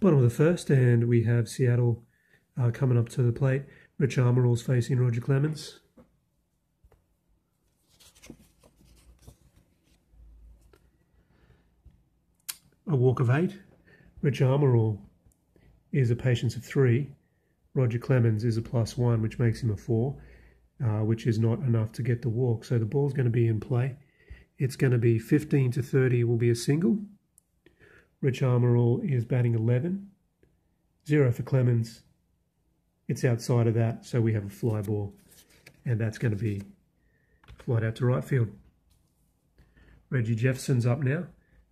Bottom of the first, and we have Seattle coming up to the plate. Rich Armorall's facing Roger Clemens. A walk of 8. Rich Armorall is a patience of 3. Roger Clemens is a +1, which makes him a 4, which is not enough to get the walk. So the ball's going to be in play. It's going to be 15 to 30 will be a single. Rich Armorall is batting 11. 0 for Clemens. It's outside of that, so we have a fly ball. And that's going to be flied out to right field. Reggie Jefferson's up now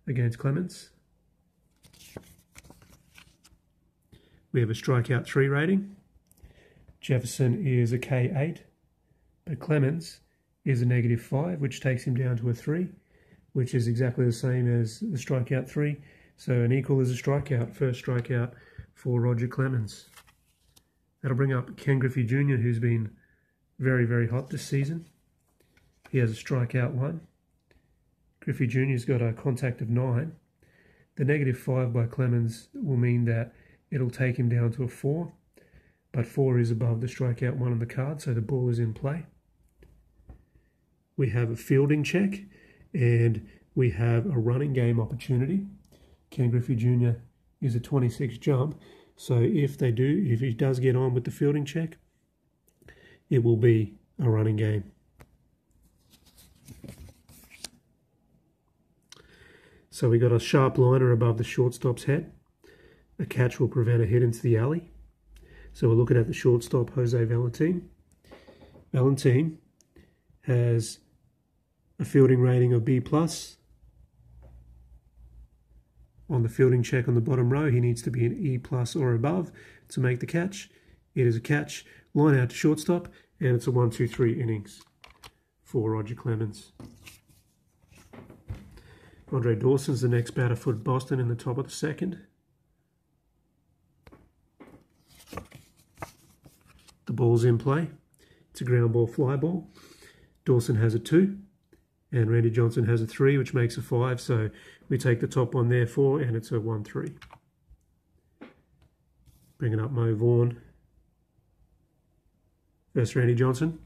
against Clemens. We have a strikeout 3 rating. Jefferson is a K8, but Clemens is a -5, which takes him down to a 3, which is exactly the same as the strikeout 3. So an equal is a strikeout, first strikeout for Roger Clemens. That'll bring up Ken Griffey Jr., who's been very, very hot this season. He has a strikeout 1. Griffey Jr.'s got a contact of 9. The -5 by Clemens will mean that it'll take him down to a 4, but 4 is above the strikeout 1 on the card, so the ball is in play. We have a fielding check, and we have a running game opportunity. Ken Griffey Jr. is a 26 jump, so if he does get on with the fielding check, it will be a running game. So we got a sharp liner above the shortstop's head. A catch will prevent a hit into the alley. So we're looking at the shortstop, Jose Valentin. Valentin has a fielding rating of B+. On the fielding check on the bottom row, he needs to be an E+ or above to make the catch. It is a catch, line out to shortstop, and it's a 1-2-3 innings for Roger Clemens. Andre Dawson's the next batter for Boston in the top of the second. The ball's in play. It's a ground ball, fly ball. Dawson has a 2, and Randy Johnson has a 3, which makes a 5. So we take the top one there, 4, and it's a 1-3. Bringing up Mo Vaughn. First, Randy Johnson.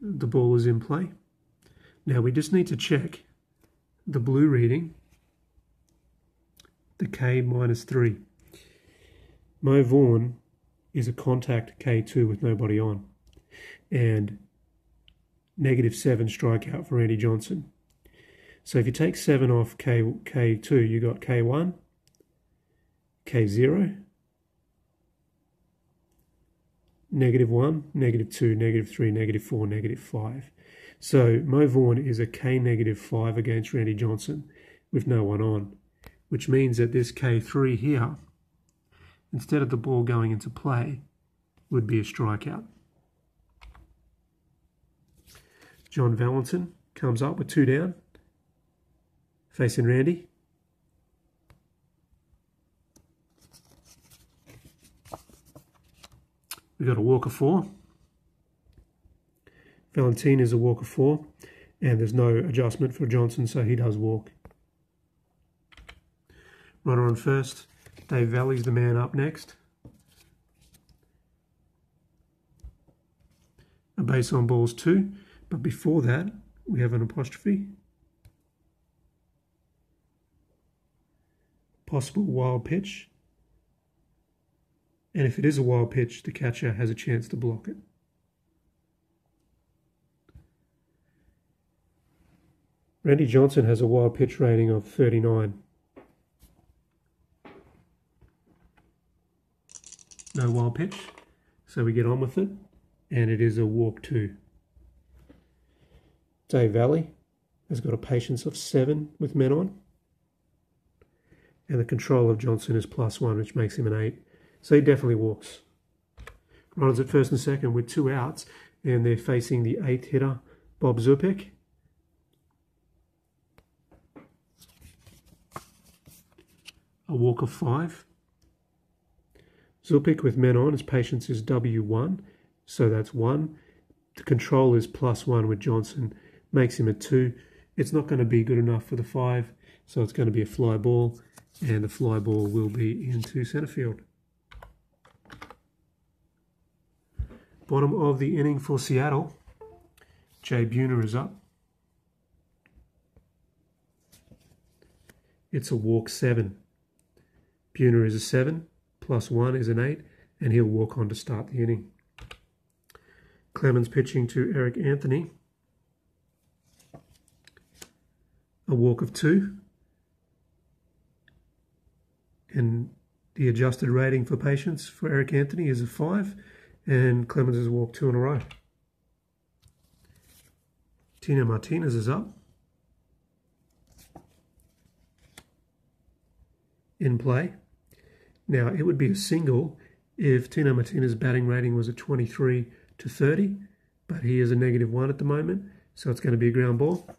The ball is in play. Now we just need to check the blue reading, the K-3. Mo Vaughn is a contact K2 with nobody on, and -7 strikeout for Randy Johnson. So if you take 7 off K2, you got K1, K0, -1, -2, -3, -4, -5. So Mo Vaughn is a K-5 against Randy Johnson with no one on, which means that this K3 here, instead of the ball going into play, would be a strikeout. John Valentin comes up with 2 down, facing Randy. We've got a walk of 4. Valentin is a walk of 4, and there's no adjustment for Johnson, so he does walk. Runner on first. Dave Valley's the man up next. A base on balls 2, but before that, we have an apostrophe. Possible wild pitch. And if it is a wild pitch, the catcher has a chance to block it. Randy Johnson has a wild pitch rating of 39. No wild pitch, so we get on with it, and it is a walk 2. Dave Valley has got a patience of 7 with men on, and the control of Johnson is +1, which makes him an 8. So he definitely walks. Runners at first and second with 2 outs, and they're facing the 8th hitter, Bob Zupik. A walk of 5. Zupik with men on, his patience is W1, so that's 1. The control is +1 with Johnson, makes him a 2, It's not going to be good enough for the 5, so it's going to be a fly ball, and the fly ball will be into centre field. Bottom of the inning for Seattle. Jay Buhner is up. It's a walk 7. Buhner is a 7, plus 1 is an 8, and he'll walk on to start the inning. Clemens pitching to Eric Anthony. A walk of 2. And the adjusted rating for patience for Eric Anthony is a 5, and Clemens has walked 2 in a row. Tino Martinez is up. In play. Now, it would be a single if Tino Martinez's batting rating was a 23 to 30, but he is a -1 at the moment, so it's going to be a ground ball.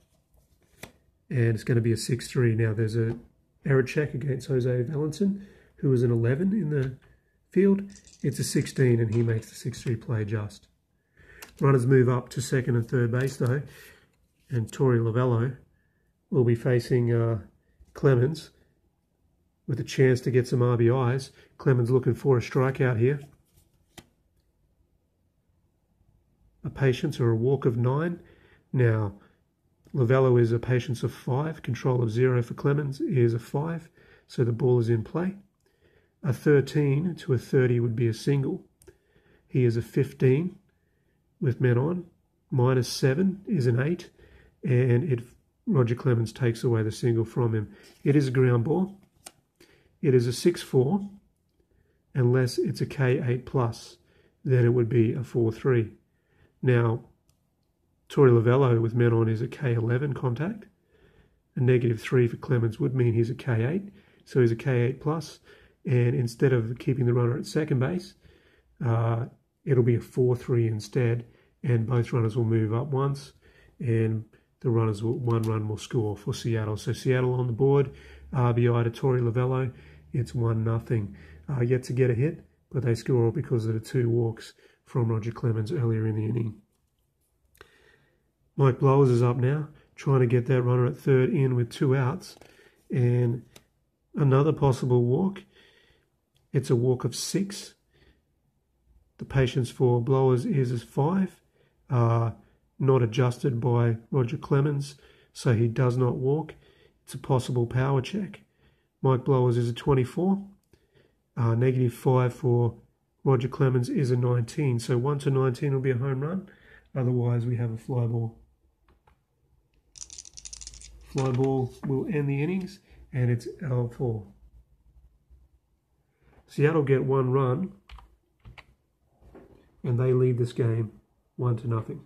And it's going to be a 6-3. Now, there's a error check against Jose Valentin, who was an 11 in the field. It's a 16, and he makes the 6-3 play just. Runners move up to second and third base, though, and Torey Lovullo will be facing Clemens with a chance to get some RBIs. Clemens looking for a strikeout here. A patience or a walk of 9. Now, Lovullo is a patience of 5. Control of 0 for Clemens is a 5. So the ball is in play. A 13 to a 30 would be a single. He is a 15 with men on. -7 is an 8. And Roger Clemens takes away the single from him. It is a ground ball. It is a 6-4. Unless it's a K8 plus, then it would be a 4-3. Now, Torey Lovullo with men on is a K11 contact. A -3 for Clemens would mean he's a K8. So he's a K8 plus. And instead of keeping the runner at second base, it'll be a 4-3 instead. And both runners will move up once. And one run will score for Seattle. So Seattle on the board. RBI to Torey Lovullo. It's 1-0. Yet to get a hit, but they score because of the 2 walks from Roger Clemens earlier in the inning. Mike Blowers is up now, trying to get that runner at third in with 2 outs. And another possible walk. It's a walk of 6. The patience for Blowers is a 5. Not adjusted by Roger Clemens, so he does not walk. It's a possible power check. Mike Blowers is a 24. -5 for Roger Clemens is a 19. So 1 to 19 will be a home run. Otherwise, we have a fly ball. Fly ball will end the innings, and it's L4. Seattle get 1 run, and they lead this game 1-0.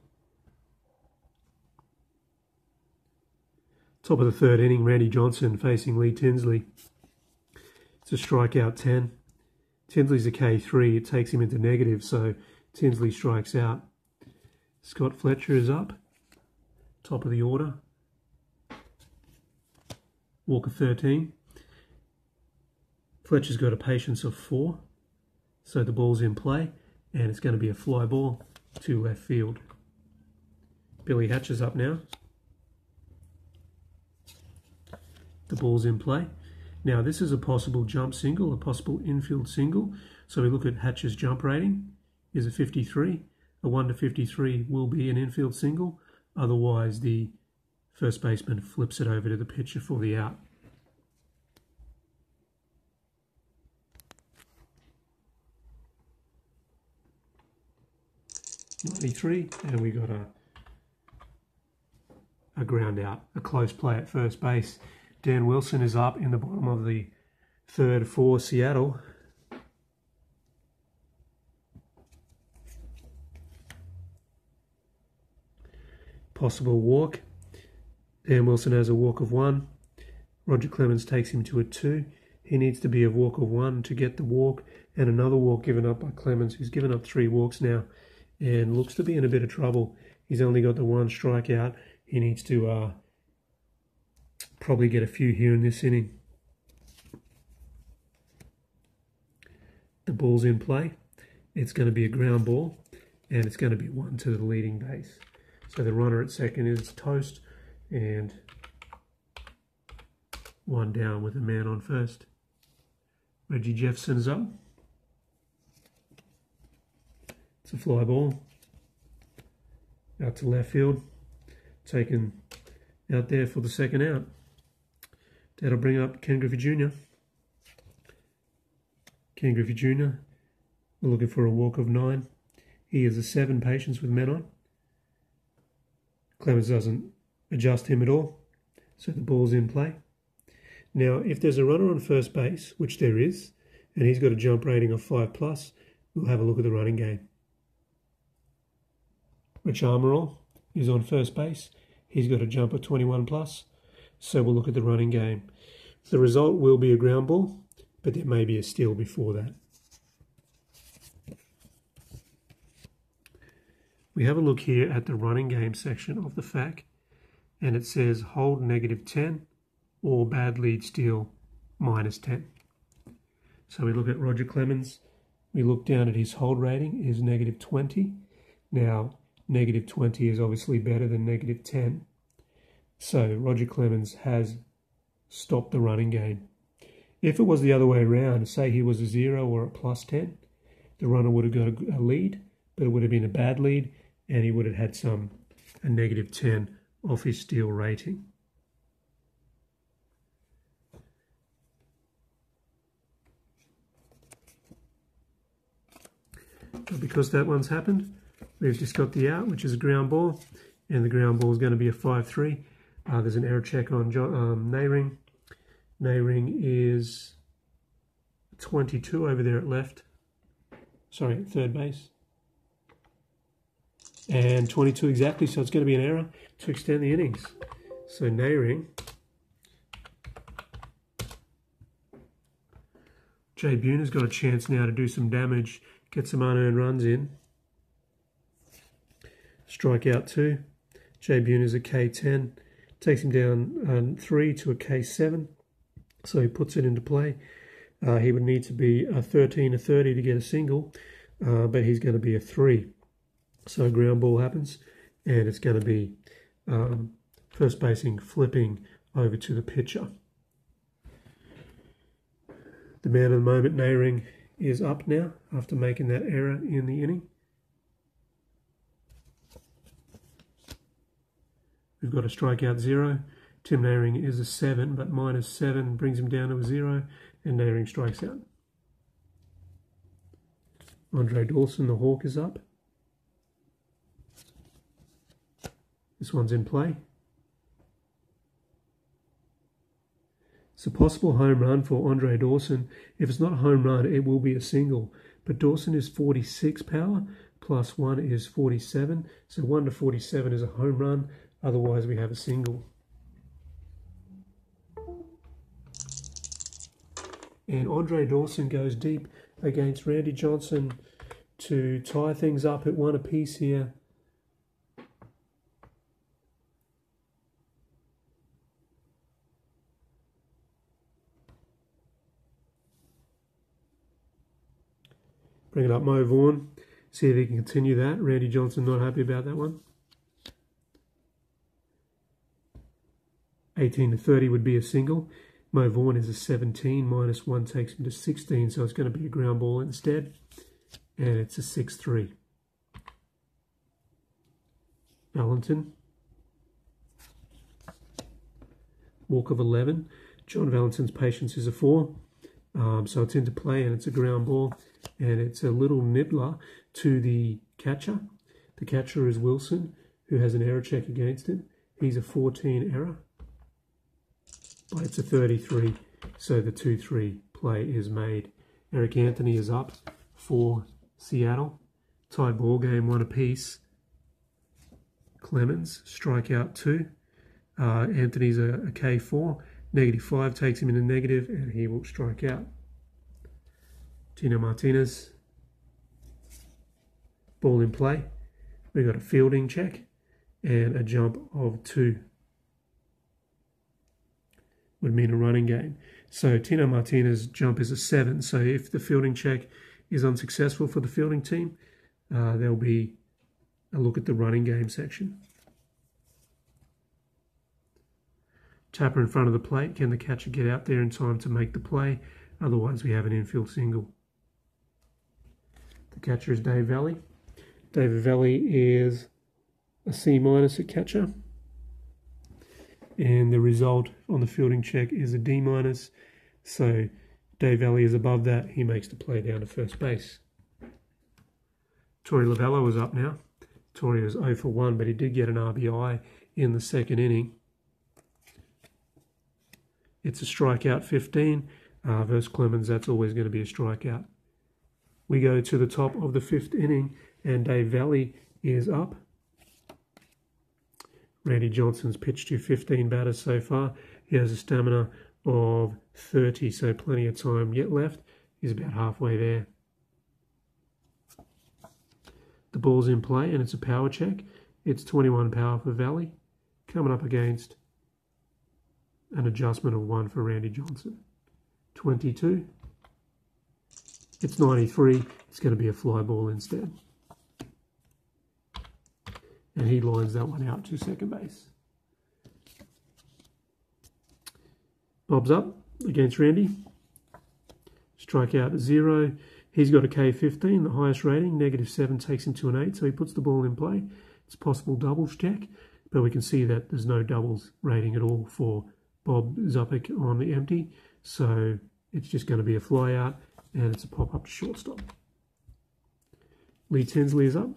Top of the third inning, Randy Johnson facing Lee Tinsley. It's a strikeout 10. Tinsley's a K3. It takes him into negative, so Tinsley strikes out. Scott Fletcher is up. Top of the order. Walker 13. Fletcher's got a patience of 4. So the ball's in play, and it's going to be a fly ball to left field. Billy Hatch is up now. The ball's in play. Now, this is a possible jump single, a possible infield single. So we look at Hatch's jump rating is a 53. A 1 to 53 will be an infield single. Otherwise, the first baseman flips it over to the pitcher for the out. .93, and we got a ground out, a close play at first base. Dan Wilson is up in the bottom of the third for Seattle. Possible walk. Dan Wilson has a walk of 1. Roger Clemens takes him to a 2. He needs to be a walk of 1 to get the walk, and another walk given up by Clemens, who's given up 3 walks now and looks to be in a bit of trouble. He's only got the 1 strikeout. He needs to probably get a few here in this inning. The ball's in play. It's going to be a ground ball, and it's going to be 1 to the leading base. So the runner at second is toast, and one down with a man on first. Reggie Jefferson's up. It's a fly ball. Out to left field. Taken out there for the second out. That'll bring up Ken Griffey Jr. Ken Griffey Jr. We're looking for a walk of 9. He is a 7 patience with men on. Clemens doesn't adjust him at all, so the ball's in play. Now, if there's a runner on first base, which there is, and he's got a jump rating of 5+, we'll have a look at the running game. Rich Armorall is on first base. He's got a jump of 21+, so we'll look at the running game. The result will be a ground ball, but there may be a steal before that. We have a look here at the running game section of the FAQ, and it says hold -10 or bad lead steal -10. So we look at Roger Clemens. We look down at his hold rating is -20. Now, -20 is obviously better than -10. So Roger Clemens has stopped the running game. If it was the other way around, say he was a 0 or a +10, the runner would have got a lead, but it would have been a bad lead, and he would have had a -10 off his steal rating. But because that one's happened, we've just got the out, which is a ground ball, and the ground ball is going to be a 5-3. There's an error check on Nehring. Nehring is 22 over there at left. Sorry, at third base. And 22 exactly, so it's going to be an error to extend the innings. So Nehring, Jay Buhner's got a chance now to do some damage, get some unearned runs in. Strikeout 2. Jay Buhner's a K10. Takes him down 3 to a K7. So he puts it into play. He would need to be a 13 or 30 to get a single, but he's going to be a 3. So a ground ball happens, and it's going to be first basing flipping over to the pitcher. The man of the moment, Nehring, is up now after making that error in the inning. We've got a strikeout 0. Tim Nehring is a 7, but -7 brings him down to a 0, and Nehring strikes out. Andre Dawson, the Hawk, is up. This one's in play. It's a possible home run for Andre Dawson. If it's not a home run, it will be a single. But Dawson is 46 power, plus 1 is 47. So 1 to 47 is a home run. Otherwise, we have a single. And Andre Dawson goes deep against Randy Johnson to tie things up at 1 apiece here. Bring it up Mo Vaughn, see if he can continue that. Randy Johnson not happy about that one. 18 to 30 would be a single. Mo Vaughn is a 17, -1 takes him to 16, so it's going to be a ground ball instead. And it's a 6-3. Valentin. Walk of 11. John Valentin's patience is a 4. So it's into play, and it's a ground ball. And it's a little nibbler to the catcher. The catcher is Wilson, who has an error check against him. He's a 14 error. But it's a 33, so the 2-3 play is made. Eric Anthony is up for Seattle. Tied ball game, 1 apiece. Clemens, strikeout 2. Anthony's a K4. -5 takes him in a negative, and he will strike out. Tino Martinez. Ball in play. We got a fielding check and a jump of 2. Would mean a running game. So Tino Martinez's jump is a 7. So if the fielding check is unsuccessful for the fielding team, there'll be a look at the running game section. Tapper in front of the plate. Can the catcher get out there in time to make the play? Otherwise, we have an infield single. The catcher is Dave Valley. David Valley is a C- at catcher. And the result on the fielding check is a D-. So Dave Valley is above that. He makes the play down to first base. Torey Lavello is up now. Torey was 0 for 1, but he did get an RBI in the second inning. It's a strikeout 15 versus Clemens. That's always going to be a strikeout. We go to the top of the 5th inning, and Dave Valley is up. Randy Johnson's pitched to 15 batters so far. He has a stamina of 30, so plenty of time yet left. He's about halfway there. The ball's in play, and it's a power check. It's 21 power for Valley, coming up against an adjustment of 1 for Randy Johnson. 22. It's 93. It's going to be a fly ball instead. And he lines that one out to second base. Bob's up against Randy. Strikeout 0. He's got a K15, the highest rating. -7 takes him to an 8, so he puts the ball in play. It's a possible doubles check, but we can see that there's no doubles rating at all for Bob Zupik on the empty. So it's just going to be a fly out, and it's a pop-up to shortstop. Lee Tinsley is up.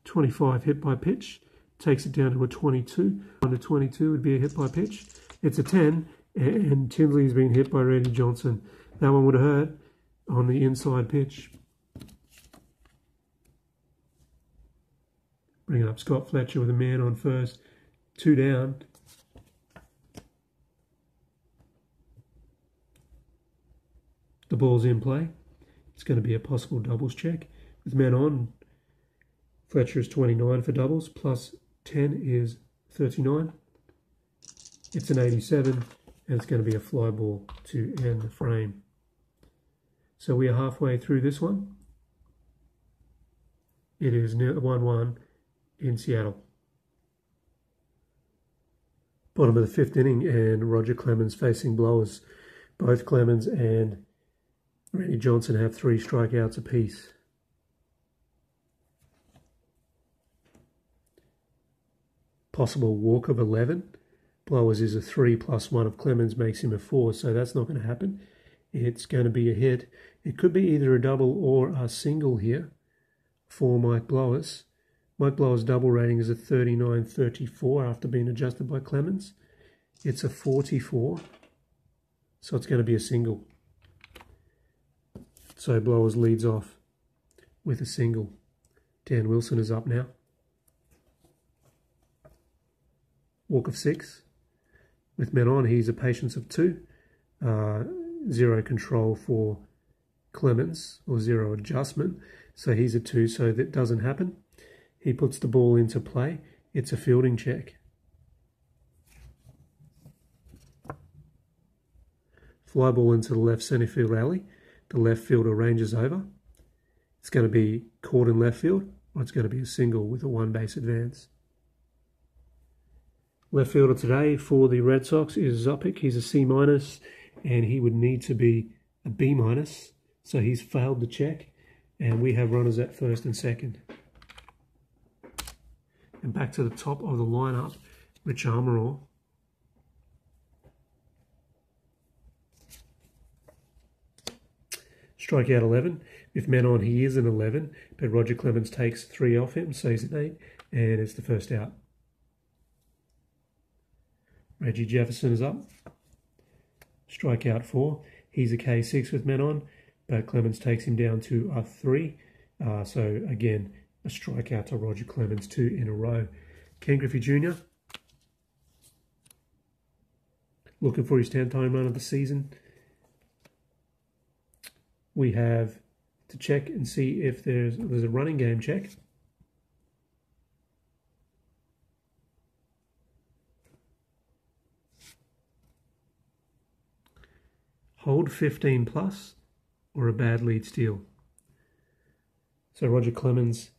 .25 hit by pitch, takes it down to a 22. Under 22 would be a hit by pitch. It's a 10, and Tinsley's been hit by Randy Johnson. That one would have hurt on the inside pitch. Bringing up Scott Fletcher with a man on first. 2 down. The ball's in play. It's going to be a possible doubles check. With men on, Fletcher is 29 for doubles, plus 10 is 39. It's an 87, and it's going to be a fly ball to end the frame. So we are halfway through this one. It is 1-1 in Seattle. Bottom of the 5th inning, and Roger Clemens facing blowers. Both Clemens and Randy Johnson have 3 strikeouts apiece. Possible walk of 11. Blowers is a 3 plus 1 of Clemens makes him a 4, so that's not going to happen. It's going to be a hit. It could be either a double or a single here for Mike Blowers. Mike Blowers' double rating is a 39-34 after being adjusted by Clemens. It's a 44, so it's going to be a single. So Blowers leads off with a single. Dan Wilson is up now. Walk of 6. With men on, he's a patience of 2. 0 control for Clemens, or 0 adjustment. So he's a 2, so that doesn't happen. He puts the ball into play. It's a fielding check. Fly ball into the left centre field alley. The left fielder ranges over. It's going to be caught in left field, or it's going to be a single with a 1 base advance. Left fielder today for the Red Sox is Zupik. He's a C-, and he would need to be a B-, so he's failed the check, and we have runners at first and second. And back to the top of the lineup, Rich Armorall. Strikeout 11. With men on, he is an 11, but Roger Clemens takes 3 off him, so he's an 8, and it's the first out. Reggie Jefferson is up. Strikeout 4. He's a K6 with men on, but Clemens takes him down to a 3. So again, a strikeout to Roger Clemens, 2 in a row. Ken Griffey Jr. looking for his 10th home run of the season. We have to check and see if there's a running game check. Hold 15 plus or a bad lead steal. So Roger Clemens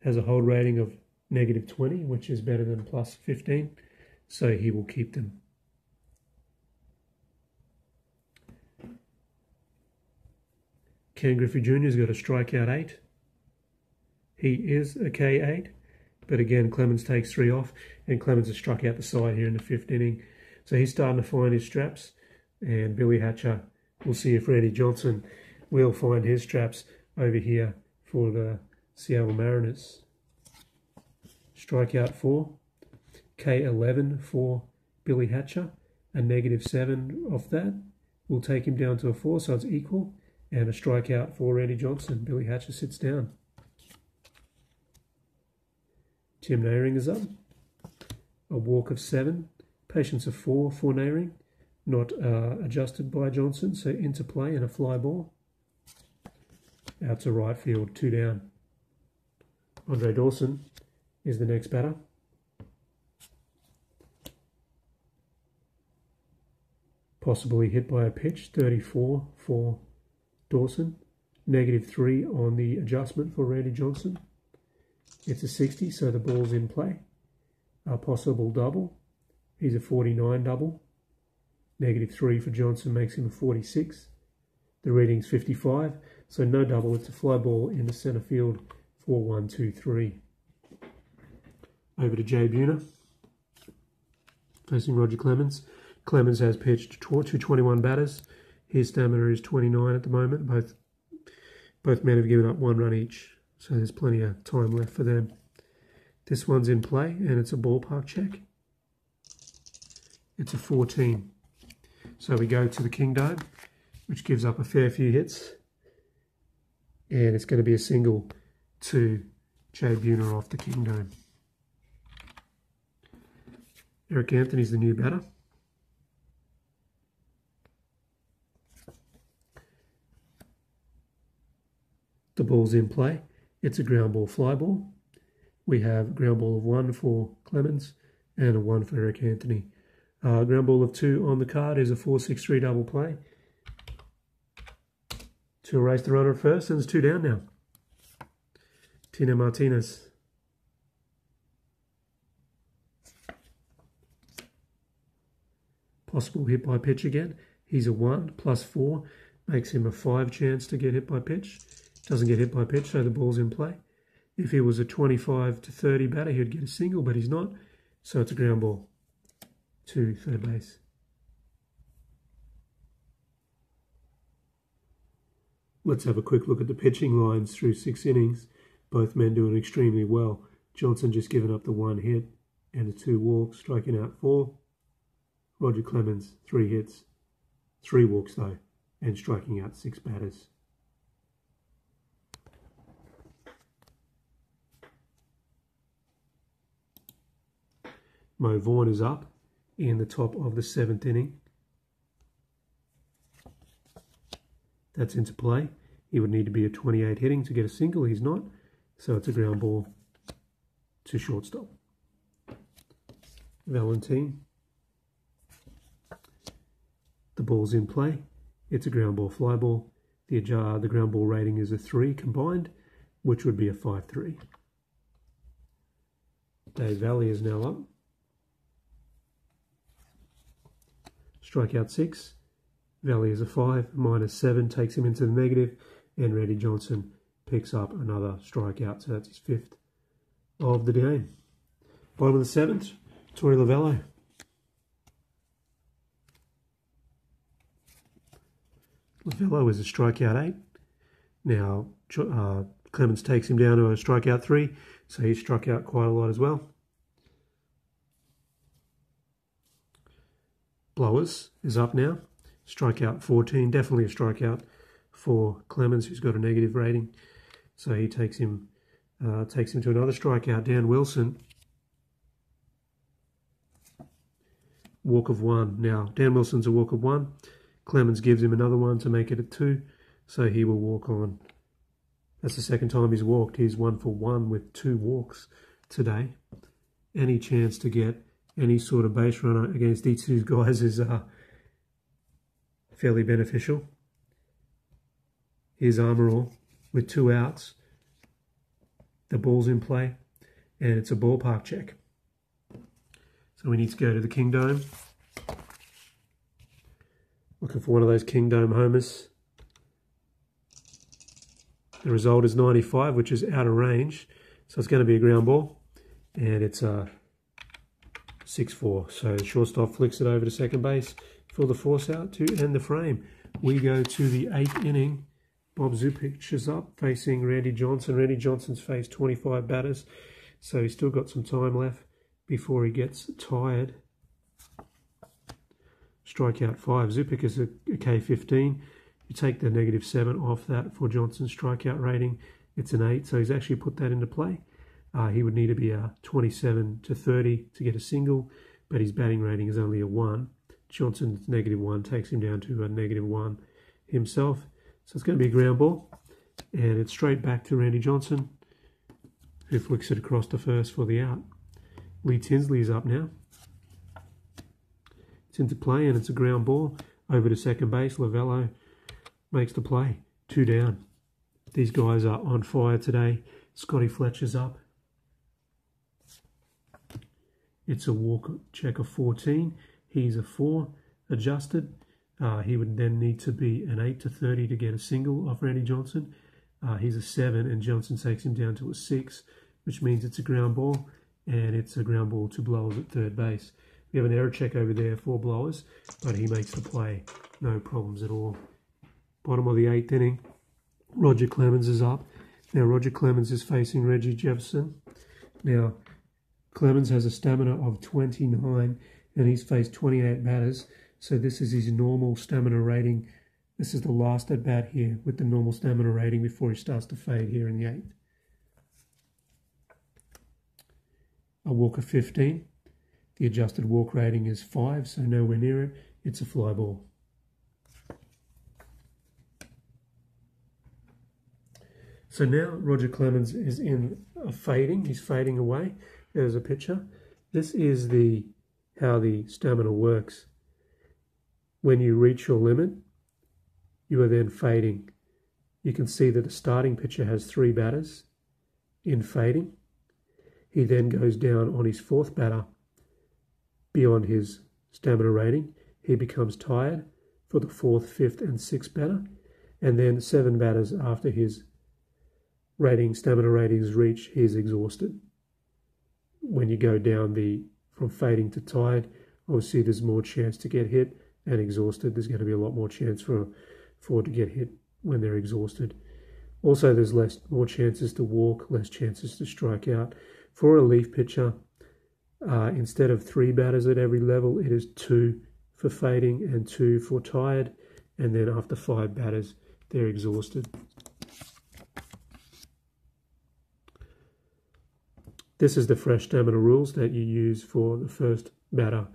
has a hold rating of -20, which is better than +15, so he will keep them. Ken Griffey Jr. has got a strikeout 8. He is a K8, but again, Clemens takes 3 off, and Clemens has struck out the side here in the 5th inning. So he's starting to find his straps, and Billy Hatcher, we'll see if Randy Johnson will find his straps over here for the Seattle Mariners. Strikeout 4, K11 for Billy Hatcher, a -7 off that. We'll take him down to a 4, so it's equal, and a strikeout for Randy Johnson. Billy Hatcher sits down. Tim Nehring is up. A walk of 7, patience of 4 for Nehring, not adjusted by Johnson, so into play and a fly ball. Out to right field, 2 down. Andre Dawson is the next batter. Possibly hit by a pitch, 34 for Dawson. -3 on the adjustment for Randy Johnson. It's a 60, so the ball's in play. A possible double. He's a 49 double. -3 for Johnson makes him a 46. The reading's 55, so no double. It's a fly ball in the center field for 1-2-3. Over to Jay Buhner, facing Roger Clemens. Clemens has pitched to 21 batters. His stamina is 29 at the moment. Both men have given up 1 run each, so there's plenty of time left for them. This one's in play, and it's a ballpark check. It's a 14. So we go to the King Dome, which gives up a fair few hits. And it's going to be a single to Jay Buhner off the King Dome. Eric Anthony's the new batter. The ball's in play. It's a ground ball fly ball. We have a ground ball of 1 for Clemens and a 1 for Eric Anthony. Ground ball of 2 on the card is a 4-6-3 double play to erase the runner at first, and it's 2 down now. Tino Martinez. Possible hit by pitch again. He's a 1 +4, makes him a 5 chance to get hit by pitch. Doesn't get hit by pitch, so the ball's in play. If he was a 25 to 30 batter, he'd get a single, but he's not, so it's a ground ball to third base. Let's have a quick look at the pitching lines through 6 innings. Both men doing extremely well. Johnson just given up the 1 hit and the 2 walks, striking out 4. Roger Clemens, 3 hits, 3 walks though, and striking out 6 batters. Mo Vaughn is up in the top of the 7th inning. That's into play. He would need to be a 28 hitting to get a single. He's not, so it's a ground ball to shortstop. Valentine. The ball's in play. It's a ground ball fly ball. The ground ball rating is a 3 combined, which would be a 5-3. Dave Valley is now up. Strikeout 6. Valley is a 5, -7 takes him into the negative, and Randy Johnson picks up another strikeout, so that's his 5th of the game. Bottom of the 7th, Torey Lovello. Lovello is a strikeout 8. Now, Clemens takes him down to a strikeout 3, so he struck out quite a lot as well. Blowers is up now. Strikeout 14, definitely a strikeout for Clemens, who's got a negative rating. So he takes him to another strikeout. Dan Wilson, walk of 1. Now, Dan Wilson's a walk of 1. Clemens gives him another one to make it a 2, so he will walk on. That's the second time he's walked. He's 1 for 1 with 2 walks today. Any chance to get any sort of base runner against these 2 guys is fairly beneficial. Here's Armorall with 2 outs. the ball's in play, and it's a ballpark check. So we need to go to the King Dome. Looking for one of those King Dome homers. The result is 95, which is out of range. So it's going to be a ground ball. And it's a 6-4. So the shortstop flicks it over to second base for the force out to end the frame. We go to the 8th inning. Bob Zupich is up facing Randy Johnson. Randy Johnson's faced 25 batters. So he's still got some time left before he gets tired. Strikeout 5. Zupich is a K15. You take the -7 off that for Johnson's strikeout rating. It's an 8, so he's actually put that into play. He would need to be a 27 to 30 to get a single, but his batting rating is only a 1. Johnson's -1 takes him down to a -1 himself. So it's going to be a ground ball, and it's straight back to Randy Johnson, who flicks it across to first for the out. Lee Tinsley is up now. It's into play, and it's a ground ball over to second base. Lavello makes the play. 2 down. These guys are on fire today. Scotty Fletcher's up. It's a walk check of 14. He's a 4 adjusted. He would then need to be an 8 to 30 to get a single off Randy Johnson. He's a 7, and Johnson takes him down to a 6, which means it's a ground ball, and it's a ground ball to Blowers at third base. We have an error check over there for Blowers, but he makes the play. No problems at all. Bottom of the 8th inning, Roger Clemens is up. Now, Roger Clemens is facing Reggie Jefferson. Now, Clemens has a stamina of 29, and he's faced 28 batters. So this is his normal stamina rating. This is the last at bat here with the normal stamina rating before he starts to fade here in the 8th. A walk of 15. The adjusted walk rating is 5, so nowhere near it. It's a fly ball. So now Roger Clemens is in a fading. He's fading away. There's a picture. This is how the stamina works. When you reach your limit, you are then fading. You can see that the starting pitcher has 3 batters in fading. He then goes down on his 4th batter beyond his stamina rating. He becomes tired for the 4th, 5th, and 6th batter. And then 7 batters after his stamina ratings reach, he's exhausted. When you go down from fading to tired, obviously there's more chance to get hit, and exhausted, there's going to be a lot more chance for it to get hit when they're exhausted. Also, there's more chances to walk, less chances to strike out. For a relief pitcher, instead of 3 batters at every level, it is 2 for fading and 2 for tired, and then after 5 batters, they're exhausted. This is the fresh stamina rules that you use for the first batter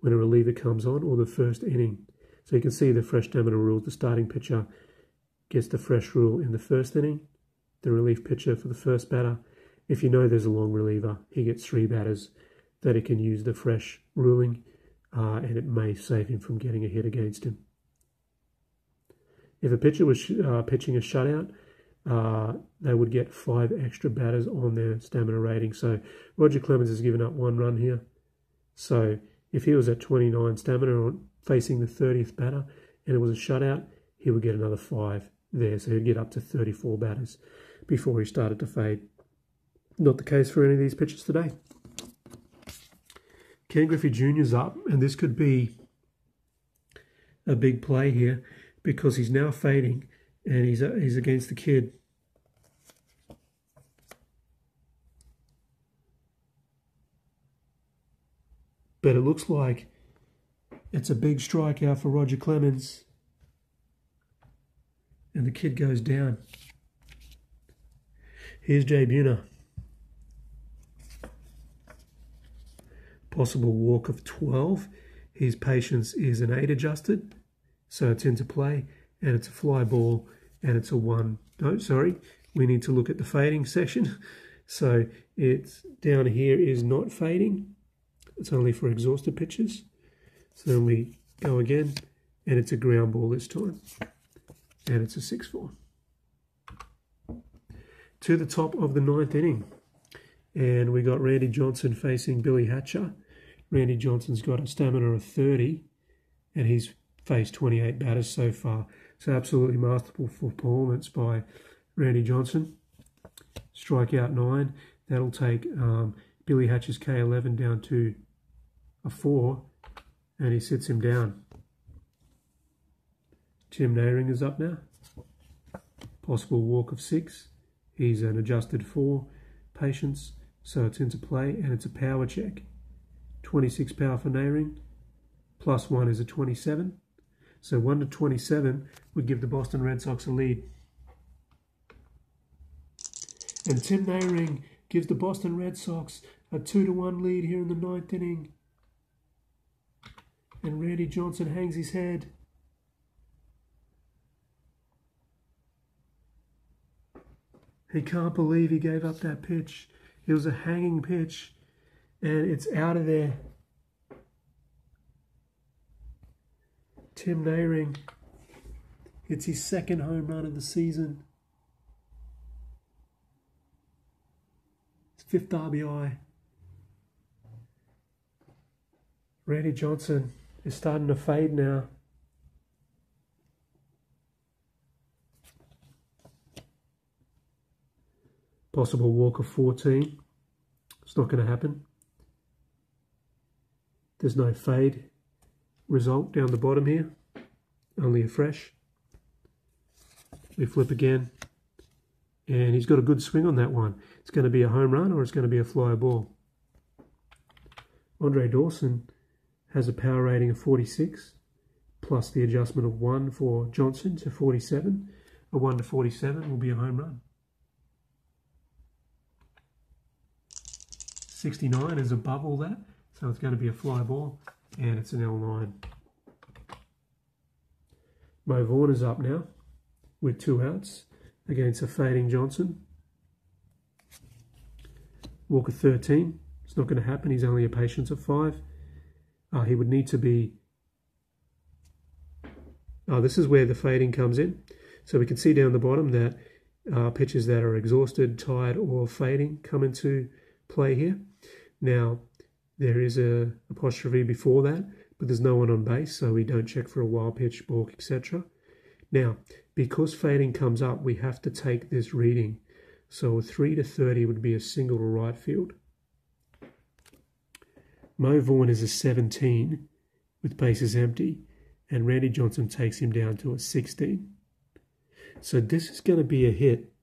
when a reliever comes on, or the first inning. So you can see the fresh stamina rules. The starting pitcher gets the fresh rule in the first inning. The relief pitcher for the first batter. If you know there's a long reliever, he gets 3 batters that he can use the fresh ruling, and it may save him from getting a hit against him. If a pitcher was pitching a shutout, they would get 5 extra batters on their stamina rating. So Roger Clemens has given up 1 run here. So if he was at 29 stamina facing the 30th batter and it was a shutout, he would get another 5 there. So he'd get up to 34 batters before he started to fade. Not the case for any of these pitchers today. Ken Griffey Jr.'s up, and this could be a big play here because he's now fading and he's against the kid. But it looks like it's a big strikeout for Roger Clemens. And the kid goes down. Here's Jay Buhner. Possible walk of 12. His patience is an 8 adjusted. So it's into play. And it's a fly ball. And it's a 1. No, sorry. We need to look at the fading section. So it's down here is not fading. It's only for exhausted pitches. So then we go again, and it's a ground ball this time. And it's a 6-4. to the top of the 9th inning. And we got Randy Johnson facing Billy Hatcher. Randy Johnson's got a stamina of 30, and he's faced 28 batters so far. So absolutely masterful performance by Randy Johnson. Strikeout 9. That'll take Billy Hatcher's K11 down to a 4, and he sits him down. Tim Nehring is up now. Possible walk of 6. He's an adjusted 4. Patience. So it's into play, and it's a power check. 26 power for Nehring. +1 is a 27. So 1 to 27 would give the Boston Red Sox a lead. And Tim Nehring gives the Boston Red Sox a 2-1 lead here in the 9th inning. And Randy Johnson hangs his head. He can't believe he gave up that pitch. It was a hanging pitch, and it's out of there. Tim Nehring hits his 2nd home run of the season. His 5th RBI. Randy Johnson is starting to fade now. Possible walk of 14. It's not going to happen. There's no fade result down the bottom here. Only a fresh. We flip again. And he's got a good swing on that one. It's going to be a home run or it's going to be a fly ball. Andre Dawson has a power rating of 46, plus the adjustment of 1 for Johnson to 47. A 1 to 47 will be a home run. 69 is above all that, so it's going to be a fly ball, and it's an L9. Mo Vaughn is up now with 2 outs against a fading Johnson. Walk of 13. It's not going to happen. He's only a patience of 5. He would need to be... this is where the fading comes in. So we can see down the bottom that pitches that are exhausted, tired, or fading come into play here. Now, there is a apostrophe before that, but there's no one on base, so we don't check for a wild pitch, balk, etc. Now, because fading comes up, we have to take this reading. So a 3 to 30 would be a single to right field. Mo Vaughn is a 17 with bases empty, and Randy Johnson takes him down to a 16. So this is going to be a hit,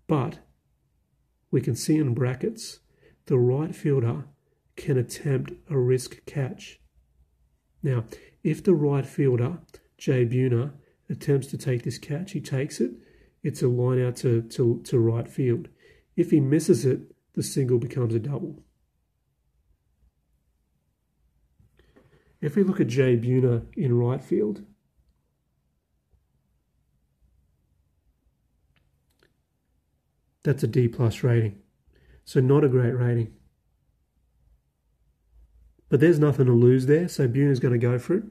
but we can see in brackets the right fielder can attempt a risk catch. Now, if the right fielder, Jay Buhner, attempts to take this catch, he takes it, it's a line out to right field. If he misses it, the single becomes a double. If we look at Jay Buhner in right field, that's a D+ rating. So not a great rating. But there's nothing to lose there, so Buhner's going to go for it.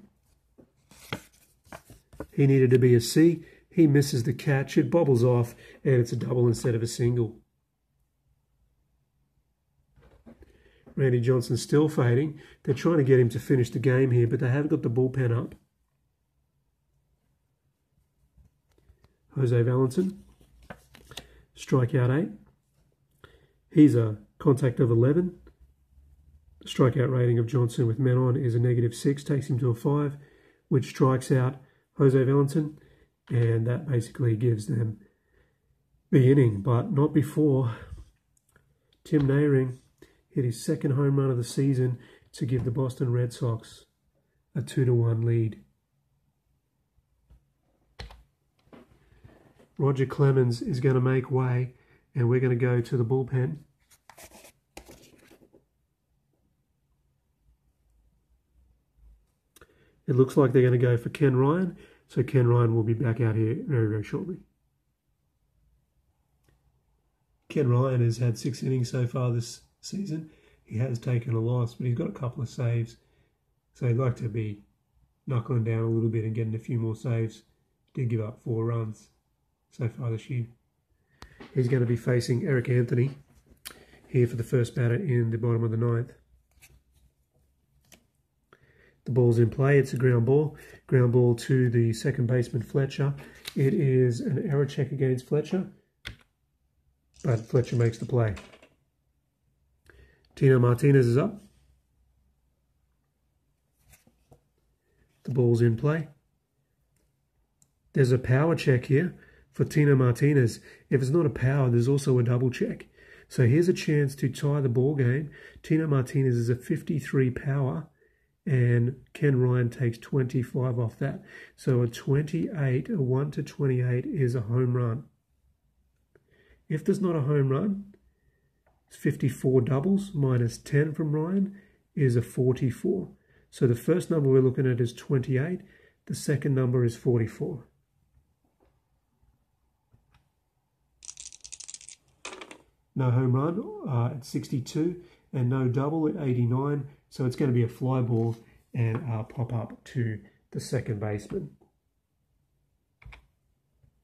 He needed to be a C. He misses the catch, it bobbles off, and it's a double instead of a single. Randy Johnson's still fading. They're trying to get him to finish the game here, but they haven't got the bullpen up. Jose Valentin, strikeout 8. He's a contact of 11. The strikeout rating of Johnson with men on is a -6, takes him to a 5, which strikes out Jose Valentin, and that basically gives them the inning, but not before Tim Nehring hit his 2nd home run of the season to give the Boston Red Sox a 2-1 lead. Roger Clemens is going to make way, and we're going to go to the bullpen. It looks like they're going to go for Ken Ryan, so Ken Ryan will be back out here very, very shortly. Ken Ryan has had 6 innings so far this season. He has taken a loss, but he's got a couple of saves. So he'd like to be knuckling down a little bit and getting a few more saves. Did give up 4 runs so far this year. He's going to be facing Eric Anthony here for the first batter in the bottom of the 9th. The ball's in play. It's a ground ball. Ground ball to the second baseman, Fletcher. It is an error check against Fletcher, but Fletcher makes the play. Tino Martinez is up. The ball's in play. There's a power check here for Tino Martinez. If it's not a power, there's also a double check. So here's a chance to tie the ball game. Tino Martinez is a 53 power, and Ken Ryan takes 25 off that. So a 28, a 1 to 28 is a home run. If there's not a home run, it's 54 doubles minus 10 from Ryan is a 44. So the first number we're looking at is 28. The second number is 44. No home run at 62 and no double at 89. So it's going to be a fly ball and pop up to the second baseman.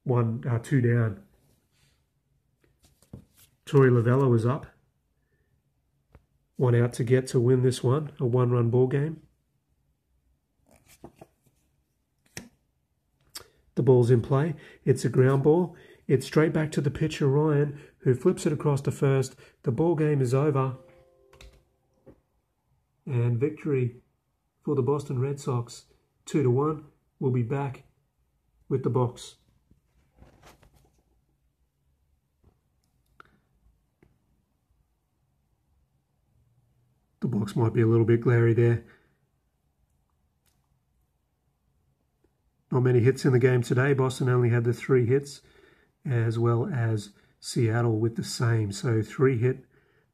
2 down. Torey Lovullo is up. 1 out to get to win this one. A 1-run ball game. The ball's in play. It's a ground ball. It's straight back to the pitcher, Ryan, who flips it across to first. The ball game is over. And victory for the Boston Red Sox, 2-1. We'll be back with the box. The box might be a little bit glary there. Not many hits in the game today. Boston only had the 3 hits, as well as Seattle with the same. So 3 hit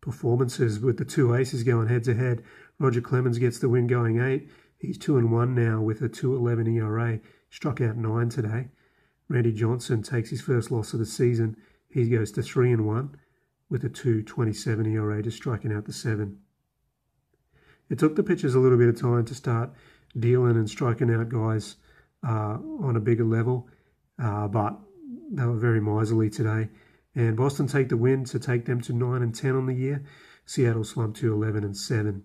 performances with the 2 aces going head to head. Roger Clemens gets the win going 8. He's 2-1 now with a 2.11 ERA. Struck out 9 today. Randy Johnson takes his first loss of the season. He goes to 3-1 with a 2.27 ERA, just striking out the 7. It took the pitchers a little bit of time to start dealing and striking out guys on a bigger level, but they were very miserly today. And Boston take the win to take them to 9-10 on the year. Seattle slumped to 11-7.